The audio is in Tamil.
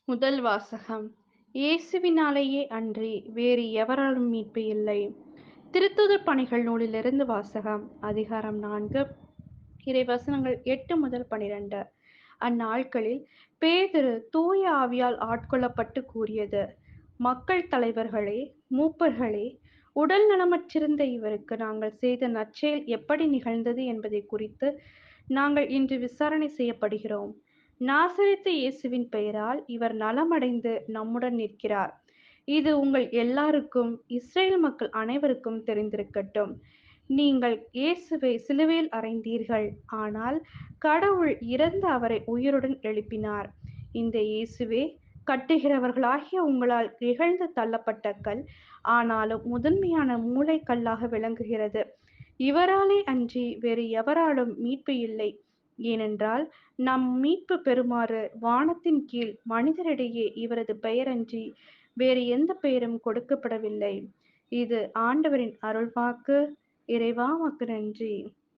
முதல் வாசகம். இயேசுவினாலேயே அன்றி வேறு எவராலும் மீட்பு இல்லை. திருத்துதர் பணிகள் நூலிலிருந்து வாசகம். அதிகாரம் 4, இறைவசனங்கள் 8 முதல் 12. அந்நாட்களில் பேதுரு தூய ஆவியால் ஆட்கொள்ளப்பட்டு கூறியது: மக்கள் தலைவர்களே, மூப்பர்களே, உடல் நலமற்றிருந்த இவருக்கு நாங்கள் செய்த நற்செயல் எப்படி நிகழ்ந்தது என்பதைக் குறித்து நாங்கள் இன்று விசாரணை செய்யப்படுகிறோம். நாசரேத்து இயேசுவின் பெயரால் இவர் நலமடைந்து நம்முடன் நிற்கிறார். இது உங்கள் எல்லாருக்கும், இஸ்ரேல் மக்கள் அனைவருக்கும் தெரிந்திருக்கட்டும். நீங்கள் இயேசுவை சிலுவையில் அறைந்தீர்கள். ஆனால் கடவுள் இறந்த அவரை உயிருடன் எழுப்பினார். இந்த இயேசுவே கட்டுகிறவர்களாகிய உங்களால் இகழ்ந்து தள்ளப்பட்ட கல், ஆனாலும் முதன்மையான மூலைக்கல்லாக விளங்குகிறது. இவராலே அன்றி வேறு எவராலும் மீட்பு இல்லை. ஏனென்றால் நம் மீட்பு பெறுமாறு வானத்தின் கீழ் மனிதரிடையே இவரது பெயரன்றி வேறு எந்த பெயரும் கொடுக்கப்படவில்லை. இது ஆண்டவரின் அருள்வாக்கு. இறைவா உமக்கு நன்றி.